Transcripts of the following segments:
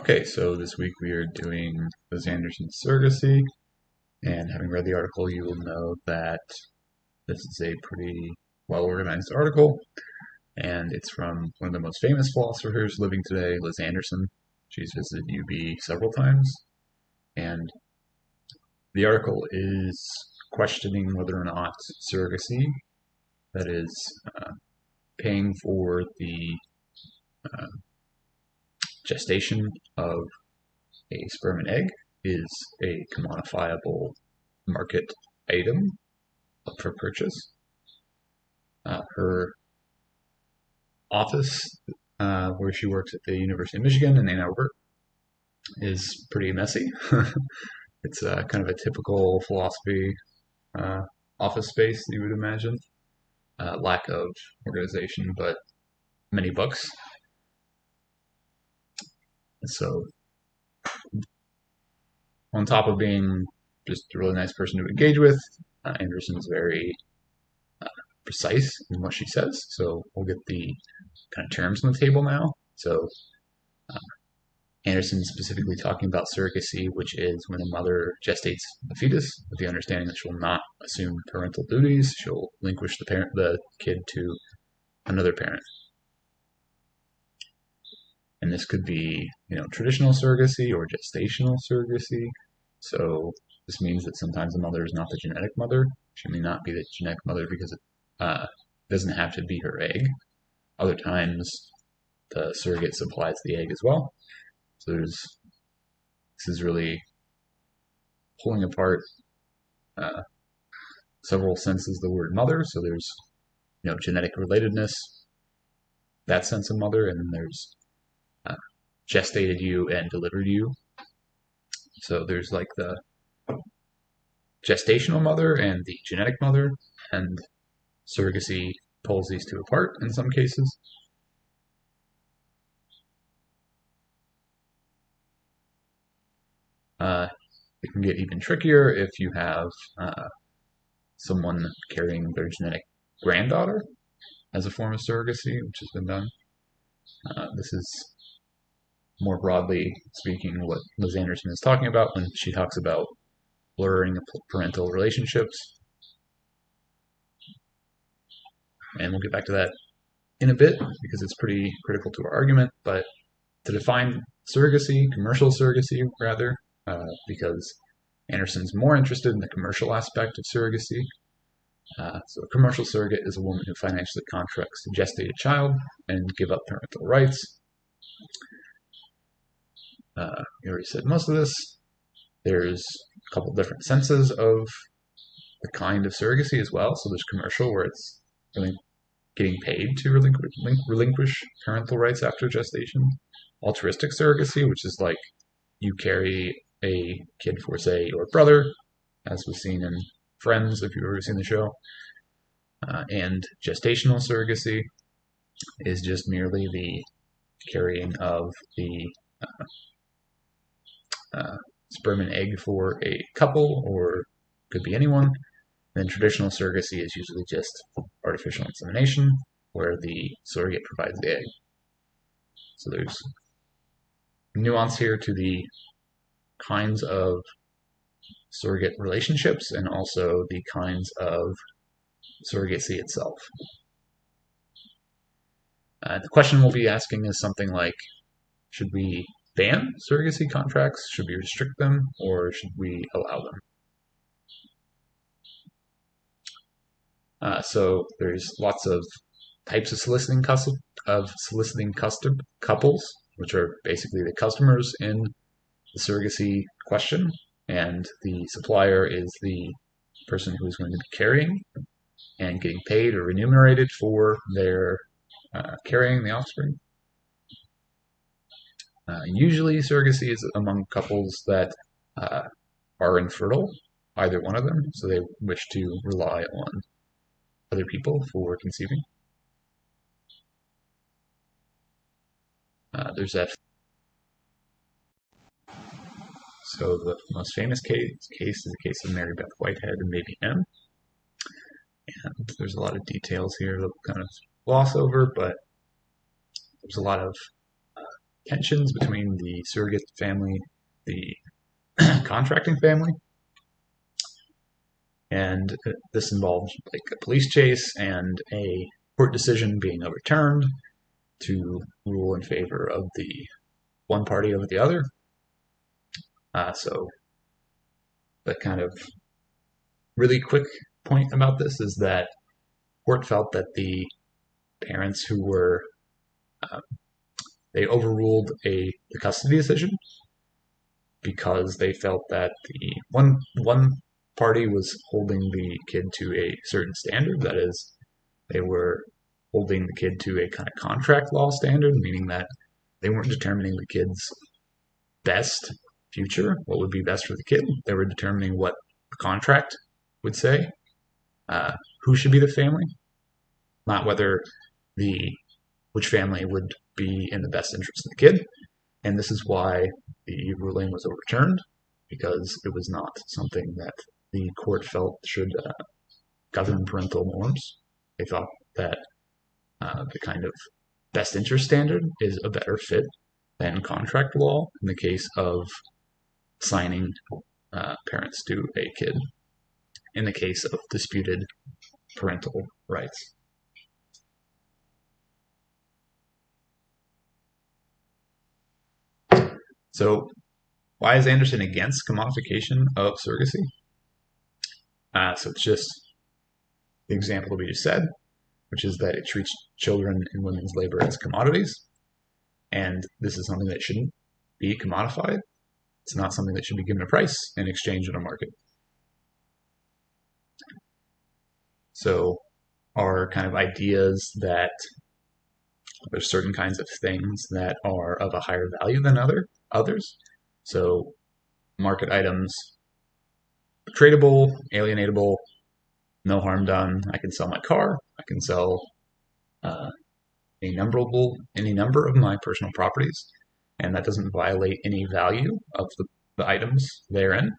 Okay, so this week we are doing Liz Anderson's Surrogacy, and having read the article, you will know that this is a pretty well organized article, and it's from one of the most famous philosophers living today, Liz Anderson. She's visited UB several times, and the article is questioning whether or not surrogacy, that is, paying for the uh, gestation of a sperm and egg, is a commodifiable market item up for purchase. Her office, where she works at the University of Michigan in Ann Arbor, is pretty messy. It's kind of a typical philosophy uh, office space you would imagine. Lack of organization, but many books. So, on top of being just a really nice person to engage with, Anderson's very precise in what she says. So we'll get the kind of terms on the table now. So uh, Anderson specifically talking about surrogacy, which is when a mother gestates a fetus with the understanding that she'll not assume parental duties. She'll relinquish the kid to another parent. And this could be, traditional surrogacy or gestational surrogacy. So this means that sometimes the mother is not the genetic mother. She may not be the genetic mother because it doesn't have to be her egg. Other times, the surrogate supplies the egg as well. So this is really pulling apart uh, several senses of the word mother. So there's genetic relatedness, that sense of mother, and then there's uh, gestated you and delivered you. So there's like the gestational mother and the genetic mother, and surrogacy pulls these two apart in some cases. It can get even trickier if you have someone carrying their genetic granddaughter as a form of surrogacy, which has been done. This is more broadly speaking what Liz Anderson is talking about when she talks about blurring of parental relationships. And we'll get back to that in a bit because it's pretty critical to our argument. But to define surrogacy, commercial surrogacy rather, because Anderson's more interested in the commercial aspect of surrogacy. So a commercial surrogate is a woman who financially contracts to gestate a child and give up parental rights. We already said most of this. There's a couple different senses of the kind of surrogacy as well. So there's commercial, where it's really getting paid to relinquish parental rights after gestation. Altruistic surrogacy, which is like you carry a kid for, say, your brother, as was seen in Friends, if you've ever seen the show. And gestational surrogacy is just merely the carrying of the sperm and egg for a couple, or could be anyone. Then traditional surrogacy is usually just artificial insemination, where the surrogate provides the egg. So there's nuance here to the kinds of surrogate relationships and also the kinds of surrogacy itself. The question we'll be asking is something like, should we ban surrogacy contracts? Should we restrict them, or should we allow them? So there's lots of types of soliciting couples, which are basically the customers in the surrogacy question, and the supplier is the person who is going to be carrying and getting paid or remunerated for their carrying the offspring. Usually, surrogacy is among couples that are infertile, either one of them, so they wish to rely on other people for conceiving. There's that. So the most famous case is the case of Mary Beth Whitehead and baby M. And there's a lot of details here that we'll kind of gloss over, but there's a lot of tensions between the surrogate family, the contracting family, and this involved like a police chase and a court decision being overturned to rule in favor of the one party over the other. So the kind of really quick point about this is that court felt that the parents who were they overruled the custody decision because they felt that the one party was holding the kid to a certain standard. That is, they were holding the kid to a kind of contract law standard, meaning that they weren't determining the kid's best future, what would be best for the kid. They were determining what the contract would say, who should be the family, not whether which family would be in the best interest of the kid. And this is why the ruling was overturned, because it was not something that the court felt should govern parental norms. They thought that the kind of best interest standard is a better fit than contract law in the case of assigning parents to a kid in the case of disputed parental rights. So why is Anderson against commodification of surrogacy? So it's just the example that we just said, which is that it treats children in women's labor as commodities. And this is something that shouldn't be commodified. It's not something that should be given a price in exchange in a market. So our kind of ideas that there's certain kinds of things that are of a higher value than others. So market items, tradable, alienatable, no harm done. I can sell my car. I can sell any number of my personal properties, and that doesn't violate any value of the items therein.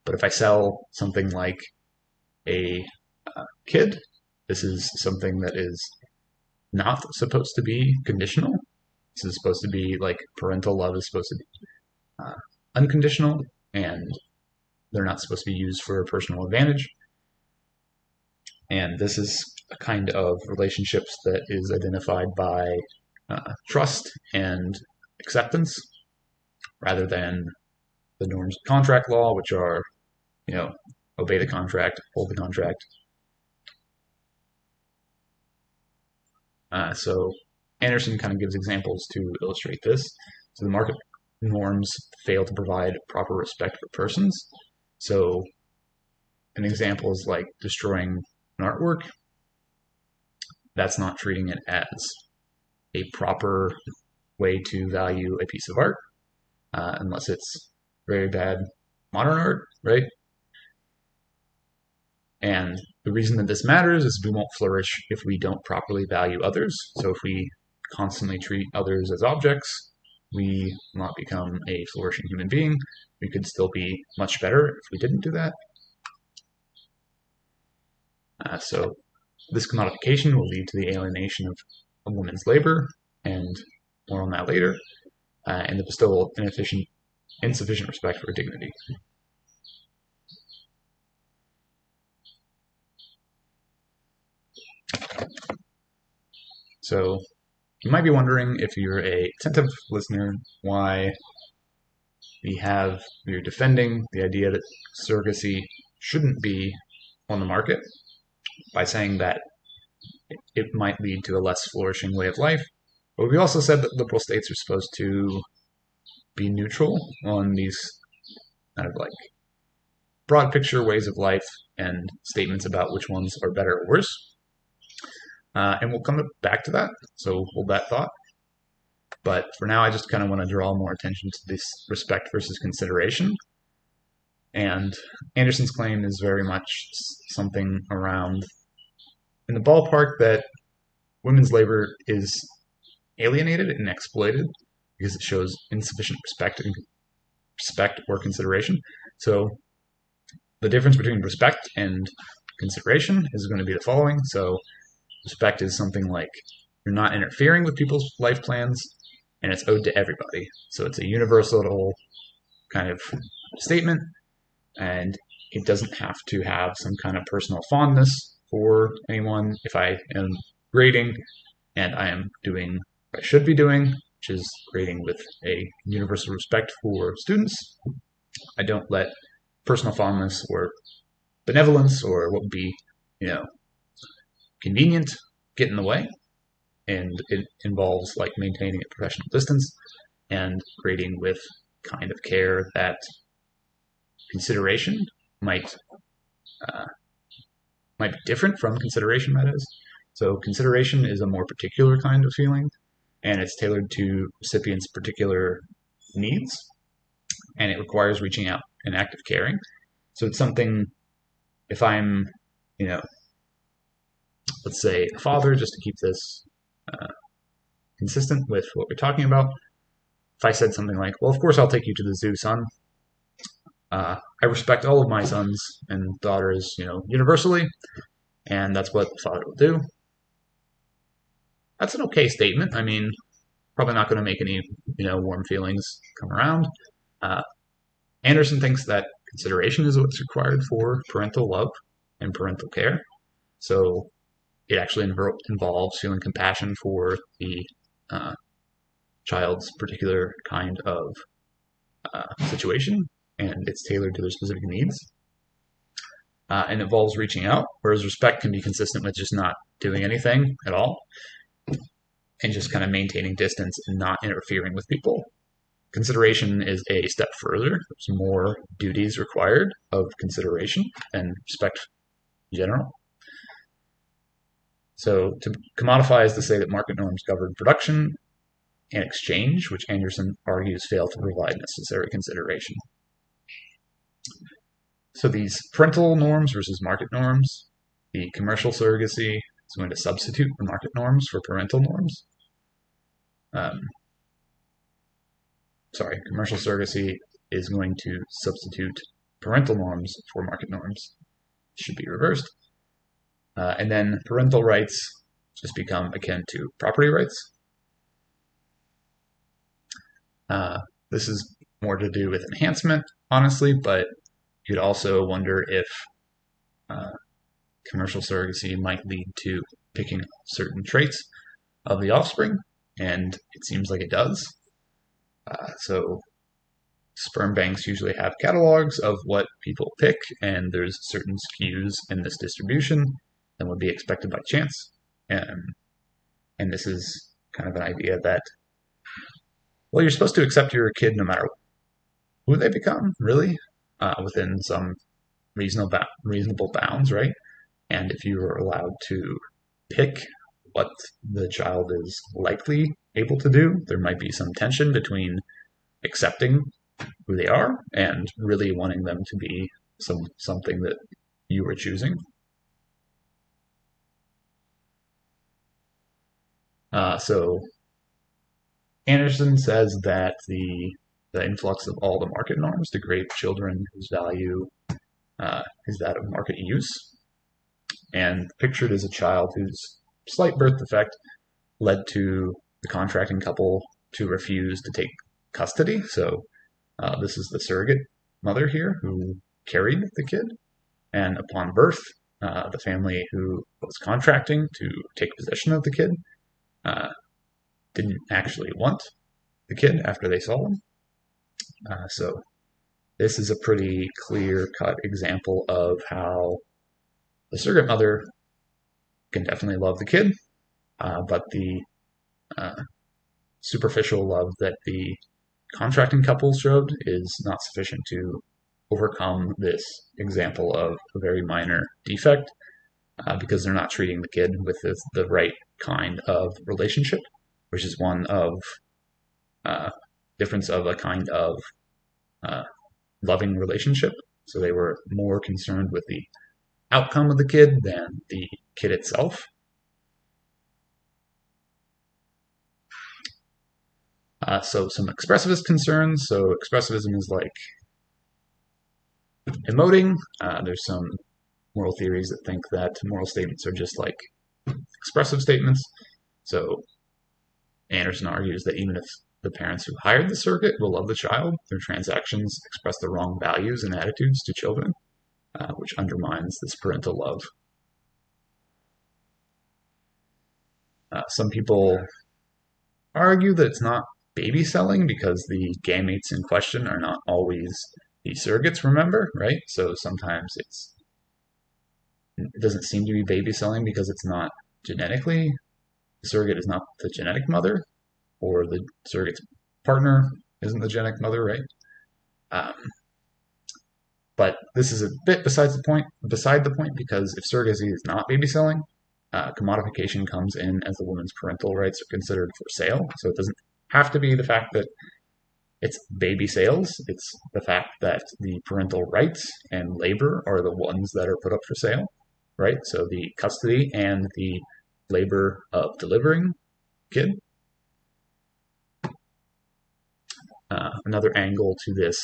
But if I sell something like a kid, this is something that is not supposed to be conditional. This is supposed to be like parental love is supposed to be unconditional, and they're not supposed to be used for personal advantage. And this is a kind of relationships that is identified by trust and acceptance rather than the norms of contract law, which are, obey the contract, hold the contract. So Anderson kind of gives examples to illustrate this. So the market norms fail to provide proper respect for persons. So an example is like destroying an artwork. That's not treating it as a proper way to value a piece of art, unless it's very bad modern art, right? And the reason that this matters is we won't flourish if we don't properly value others. So if we constantly treat others as objects, we will not become a flourishing human being. We could still be much better if we didn't do that. So this commodification will lead to the alienation of a woman's labor, and more on that later, and the bestowal of insufficient respect for dignity. So you might be wondering, if you're a attentive listener, why we're defending the idea that surrogacy shouldn't be on the market by saying that it might lead to a less flourishing way of life. But we also said that liberal states are supposed to be neutral on these kind of like broad picture ways of life and statements about which ones are better or worse. And we'll come back to that, so hold that thought. But for now, I just kind of want to draw more attention to this respect versus consideration. And Anderson's claim is very much something around in the ballpark that women's labor is alienated and exploited because it shows insufficient respect or consideration. So the difference between respect and consideration is going to be the following. So respect is something like you're not interfering with people's life plans. and it's owed to everybody. So it's a universal kind of statement, and it doesn't have to have some kind of personal fondness for anyone. If I am grading and I am doing what I should be doing, which is grading with a universal respect for students, I don't let personal fondness or benevolence or what would be, convenient get in the way. And it involves like maintaining a professional distance and grading with kind of care that consideration might be different from consideration, that is. So consideration is a more particular kind of feeling, and it's tailored to recipients' particular needs, and it requires reaching out and active caring. So it's something, if I'm, let's say a father, just to keep this consistent with what we're talking about, if I said something like, well, of course I'll take you to the zoo, son. I respect all of my sons and daughters, universally, and that's what the father will do. That's an okay statement. I mean, probably not going to make any, warm feelings come around. Anderson thinks that consideration is what's required for parental love and parental care. So it actually involves feeling compassion for the child's particular kind of situation, and it's tailored to their specific needs. And involves reaching out, whereas respect can be consistent with just not doing anything at all and just kind of maintaining distance and not interfering with people. Consideration is a step further. There's more duties required of consideration than respect in general. So to commodify is to say that market norms govern production and exchange, which Anderson argues fail to provide necessary consideration. So these parental norms versus market norms, the commercial surrogacy is going to substitute the market norms for parental norms. Commercial surrogacy is going to substitute parental norms for market norms. It should be reversed. And then parental rights just become akin to property rights. This is more to do with enhancement, honestly, but you'd also wonder if commercial surrogacy might lead to picking certain traits of the offspring, and it seems like it does. So sperm banks usually have catalogs of what people pick, and there's certain skews in this distribution than would be expected by chance. And this is kind of an idea that, well, you're supposed to accept your kid no matter who they become, really, within some reasonable bounds, right? And if you are allowed to pick what the child is likely able to do, there might be some tension between accepting who they are and really wanting them to be something that you are choosing. So Anderson says that the influx of all the market norms degrade children whose value is that of market use. And pictured as a child whose slight birth defect led to the contracting couple to refuse to take custody. So this is the surrogate mother here who carried the kid. And upon birth, the family who was contracting to take possession of the kid didn't actually want the kid after they saw him. So this is a pretty clear-cut example of how the surrogate mother can definitely love the kid, but the superficial love that the contracting couple showed is not sufficient to overcome this example of a very minor defect, because they're not treating the kid with the right kind of relationship, which is one of difference of a kind of loving relationship. So they were more concerned with the outcome of the kid than the kid itself. So some expressivist concerns. So expressivism is like emoting. There's some moral theories that think that moral statements are just like expressive statements. So Anderson argues that even if the parents who hired the surrogate will love the child. Their transactions express the wrong values and attitudes to children, which undermines this parental love. Some people argue that it's not baby selling because the gametes in question are not always the surrogates, remember, right? So sometimes it doesn't seem to be baby selling because it's not genetically, the surrogate is not the genetic mother, or the surrogate's partner isn't the genetic mother, right? Um, but this is a bit beside the point because if surrogacy is not baby selling, commodification comes in as the woman's parental rights are considered for sale. So it doesn't have to be the fact that it's baby sales. It's the fact that the parental rights and labor are the ones that are put up for sale, right? So the custody and the labor of delivering kid. Another angle to this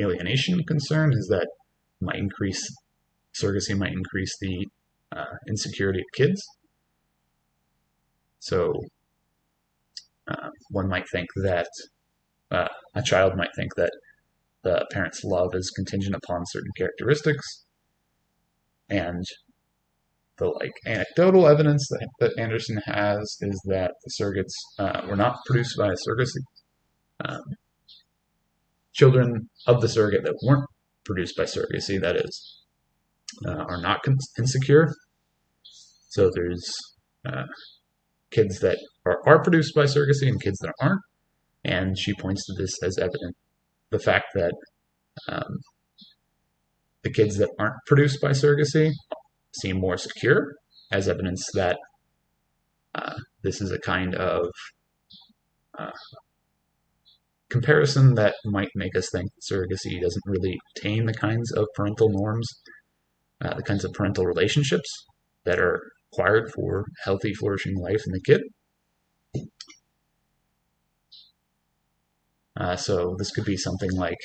alienation concern is that surrogacy might increase the insecurity of kids. So one might think that a child might think that the parent's love is contingent upon certain characteristics, and the anecdotal evidence that Anderson has is that the surrogates were not produced by a surrogacy. Children of the surrogate that weren't produced by surrogacy, that is, are not insecure. So there's kids that are produced by surrogacy and kids that aren't. And she points to this as evident. The fact that the kids that aren't produced by surrogacy seem more secure as evidence that this is a kind of comparison that might make us think that surrogacy doesn't really attain the kinds of parental norms, the kinds of parental relationships that are required for healthy, flourishing life in the kid. So this could be something like,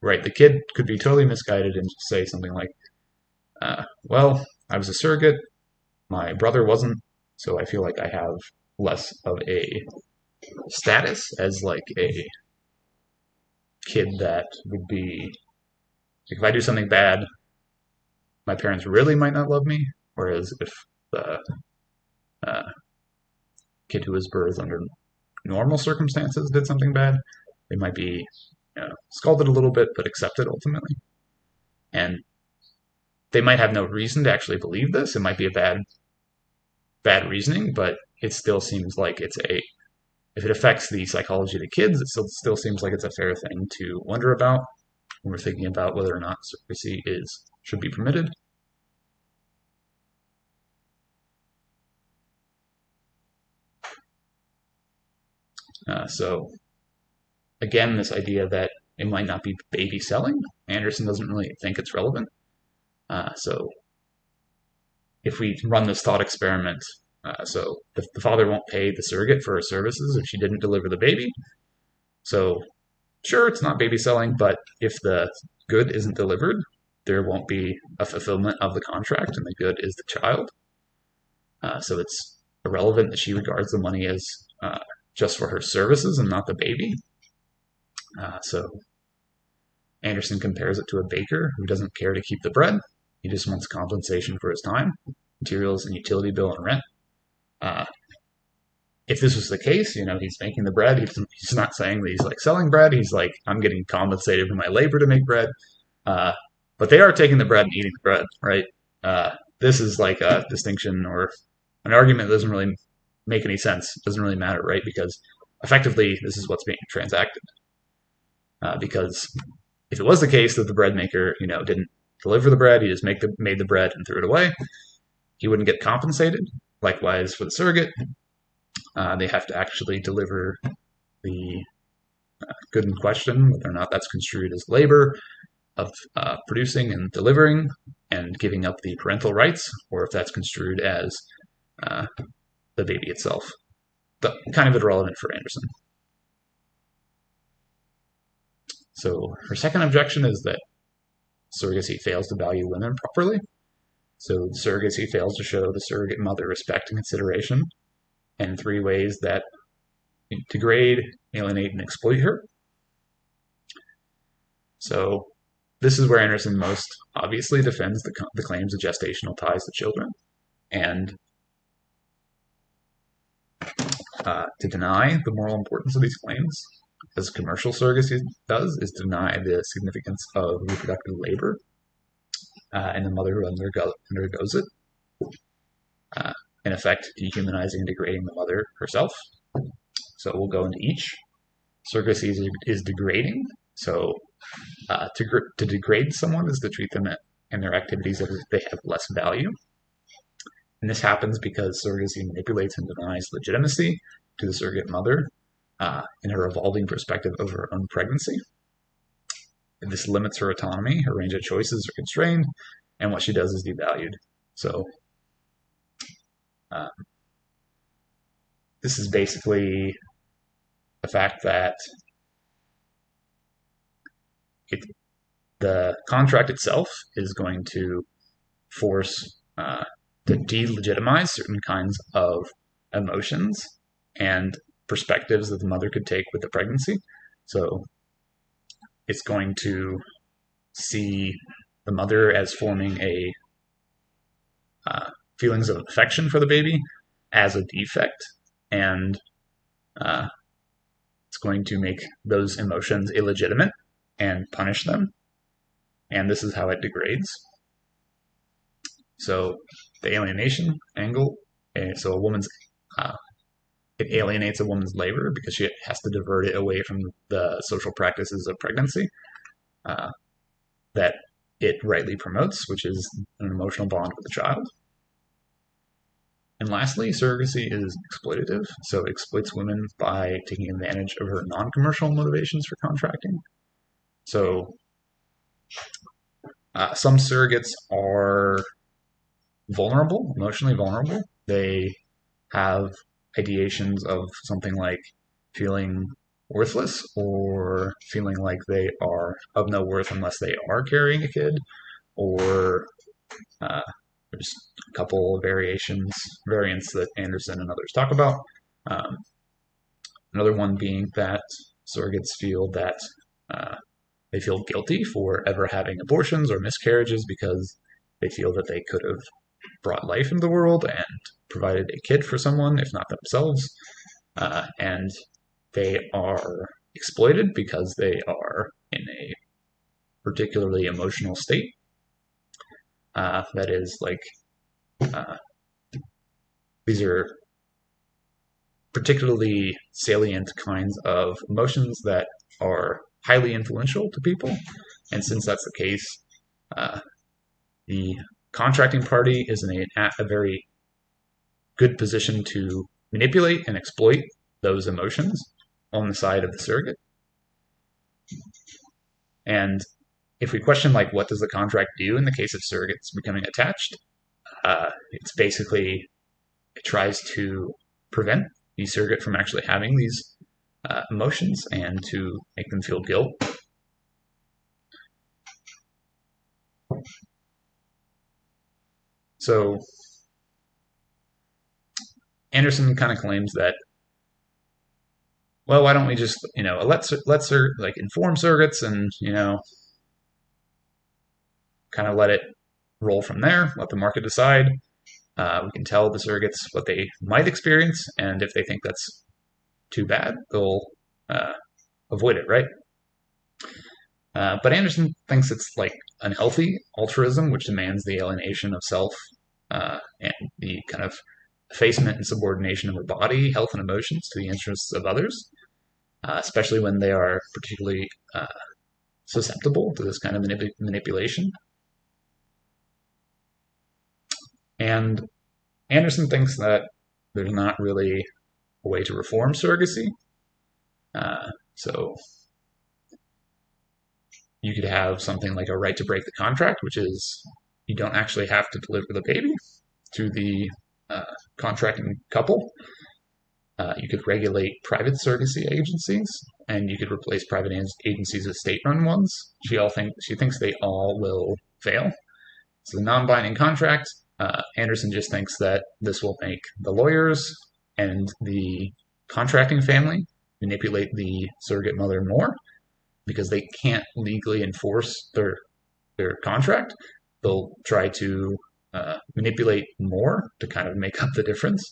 right, the kid could be totally misguided and just say something like, well, I was a surrogate, my brother wasn't, so I feel like I have less of a status as like a kid that would be, if I do something bad, my parents really might not love me, whereas if the kid who was birthed under normal circumstances did something bad, they might be scalded a little bit, but accepted ultimately. And they might have no reason to actually believe this. It might be a bad reasoning, but it still seems like if it affects the psychology of the kids, it still seems like it's a fair thing to wonder about when we're thinking about whether or not surrogacy should be permitted. So again, this idea that it might not be baby selling, Anderson doesn't really think it's relevant. So if we run this thought experiment, so the father won't pay the surrogate for her services if she didn't deliver the baby. So sure, it's not baby selling, but if the good isn't delivered, there won't be a fulfillment of the contract, and the good is the child. So it's irrelevant that she regards the money as just for her services and not the baby. So Anderson compares it to a baker who doesn't care to keep the bread. He just wants compensation for his time, materials, and utility bill and rent. If this was the case, he's making the bread. He's not saying that he's like selling bread. He's like, I'm getting compensated for my labor to make bread. But they are taking the bread and eating the bread, right? This is like a distinction or an argument that doesn't really make any sense. It doesn't really matter, right? Because effectively, this is what's being transacted. Because if it was the case that the bread maker, didn't deliver the bread, he just made the bread and threw it away, he wouldn't get compensated. Likewise for the surrogate, they have to actually deliver the good in question, whether or not that's construed as labor of producing and delivering and giving up the parental rights, or if that's construed as the baby itself. Kind of irrelevant for Anderson. So her second objection is that surrogacy fails to value women properly. So surrogacy fails to show the surrogate mother respect and consideration. and 3 ways that degrade, alienate, and exploit her. So this is where Anderson most obviously defends the claims of gestational ties to children. And to deny the moral importance of these claims, as commercial surrogacy does, is deny the significance of reproductive labor and the mother who undergoes it. In effect, dehumanizing and degrading the mother herself. So we'll go into each. Surrogacy is degrading. So to degrade someone is to treat them and their activities as if they have less value. And this happens because surrogacy manipulates and denies legitimacy to the surrogate mother in her evolving perspective of her own pregnancy. And this limits her autonomy, her range of choices are constrained, and what she does is devalued. So this is basically the fact that the contract itself is going to force to delegitimize certain kinds of emotions and perspectives that the mother could take with the pregnancy. So it's going to see the mother as forming a feelings of affection for the baby as a defect, and it's going to make those emotions illegitimate and punish them. And this is how it degrades. So the alienation angle, so a woman's it alienates a woman's labor because she has to divert it away from the social practices of pregnancy that it rightly promotes, which is an emotional bond with the child. And lastly, surrogacy is exploitative, so it exploits women by taking advantage of her non-commercial motivations for contracting. So some surrogates are vulnerable, emotionally vulnerable. They have ideations of something like feeling worthless or feeling like they are of no worth unless they are carrying a kid, or there's a couple of variants that Anderson and others talk about. Another one being that surrogates feel that they feel guilty for ever having abortions or miscarriages because they feel that they could have brought life into the world and provided a kid for someone, if not themselves. And they are exploited because they are in a particularly emotional state. That is like, these are particularly salient kinds of emotions that are highly influential to people. And since that's the case, the contracting party is in a very good position to manipulate and exploit those emotions on the side of the surrogate. And if we question, like, what does the contract do in the case of surrogates becoming attached, it's basically, it tries to prevent the surrogate from actually having these emotions and to make them feel guilt. So Anderson kind of claims that, well, why don't we just, let's like inform surrogates and, kind of let it roll from there, let the market decide. We can tell the surrogates what they might experience, and if they think that's too bad, they'll avoid it, right? But Anderson thinks it's like unhealthy altruism, which demands the alienation of self and the kind of effacement and subordination of her body, health, and emotions to the interests of others, especially when they are particularly susceptible to this kind of manipulation. And Anderson thinks that there's not really a way to reform surrogacy. So you could have something like a right to break the contract, which is you don't actually have to deliver the baby to the contracting couple. You could regulate private surrogacy agencies, and you could replace private agencies with state-run ones. She thinks they all will fail. So the non-binding contract, Anderson just thinks that this will make the lawyers and the contracting family manipulate the surrogate mother more because they can't legally enforce their contract. They'll try to manipulate more to kind of make up the difference.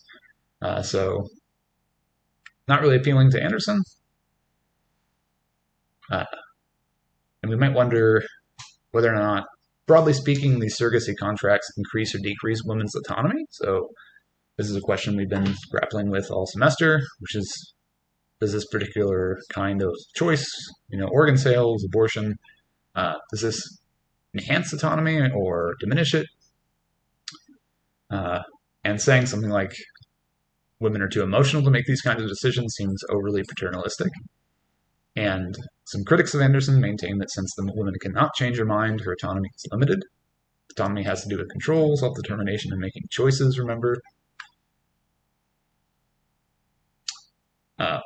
So not really appealing to Anderson. And we might wonder whether or not, broadly speaking, these surrogacy contracts increase or decrease women's autonomy. So this is a question we've been grappling with all semester, which is, does this particular kind of choice, organ sales, abortion, does this enhance autonomy or diminish it? And saying something like women are too emotional to make these kinds of decisions seems overly paternalistic. And some critics of Anderson maintain that since the woman cannot change her mind, her autonomy is limited. Autonomy has to do with control, self-determination, and making choices, remember.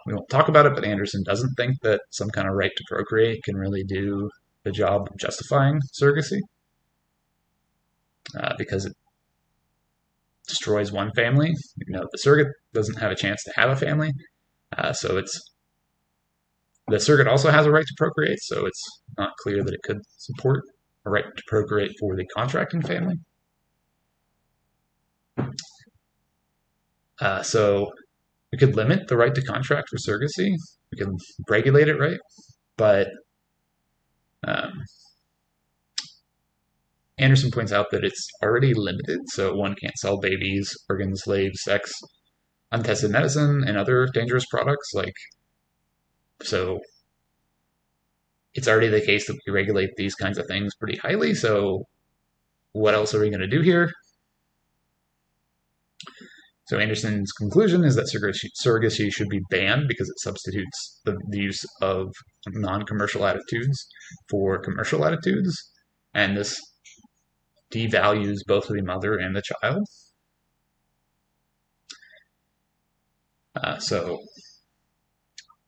We won't talk about it, but Anderson doesn't think that some kind of right to procreate can really do the job of justifying surrogacy because it destroys one family. The surrogate doesn't have a chance to have a family, so the surrogate also has a right to procreate, so it's not clear that it could support a right to procreate for the contracting family. So we could limit the right to contract for surrogacy. We can regulate it, right? But Anderson points out that it's already limited, so one can't sell babies, organs, slaves, sex, untested medicine, and other dangerous products. So it's already the case that we regulate these kinds of things pretty highly, so what else are we going to do here? So Anderson's conclusion is that surrogacy should be banned because it substitutes the use of non-commercial attitudes for commercial attitudes, and this devalues both the mother and the child. So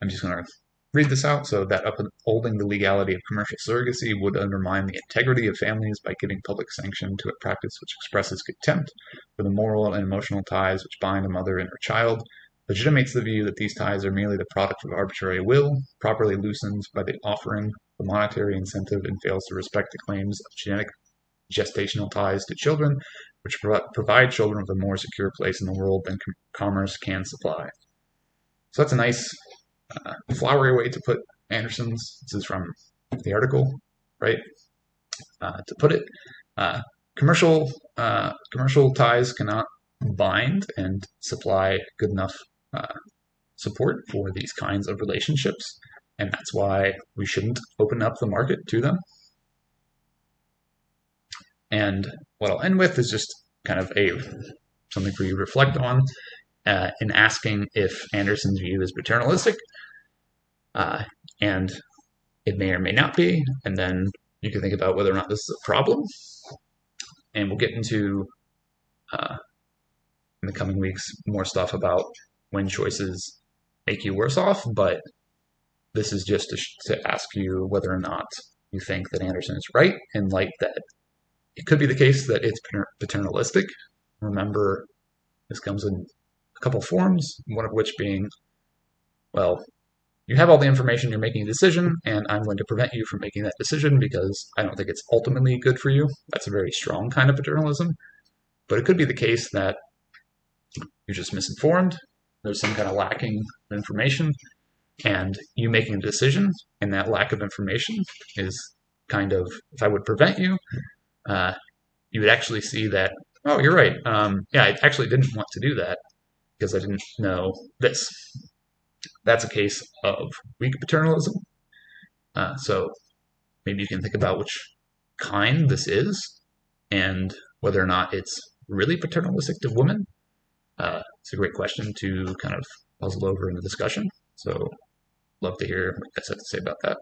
I'm just going to read this out. So that upholding the legality of commercial surrogacy would undermine the integrity of families by giving public sanction to a practice which expresses contempt for the moral and emotional ties which bind a mother and her child, legitimates the view that these ties are merely the product of arbitrary will, properly loosens by the offering the monetary incentive, and fails to respect the claims of genetic gestational ties to children, which provide children with a more secure place in the world than commerce can supply. So that's a nice flowery way to put Anderson's. This is from the article, right? To put it, commercial ties cannot bind and supply good enough support for these kinds of relationships, and that's why we shouldn't open up the market to them. And what I'll end with is just kind of something for you to reflect on in asking if Anderson's view is paternalistic, and it may or may not be, and then you can think about whether or not this is a problem. And we'll get into, in the coming weeks, more stuff about when choices make you worse off, but this is just to ask you whether or not you think that Anderson is right, in light that it could be the case that it's paternalistic. Remember, this comes in a couple forms, one of which being, well, you have all the information, you're making a decision, and I'm going to prevent you from making that decision because I don't think it's ultimately good for you. That's a very strong kind of paternalism. But it could be the case that you're just misinformed, there's some kind of lacking of information, and you making a decision, and that lack of information is kind of, if I would prevent you, you would actually see that, oh, you're right. Yeah, I actually didn't want to do that because I didn't know this. That's a case of weak paternalism. So maybe you can think about which kind this is and whether or not it's really paternalistic to women. It's a great question to kind of puzzle over in the discussion. So love to hear what you guys have to say about that.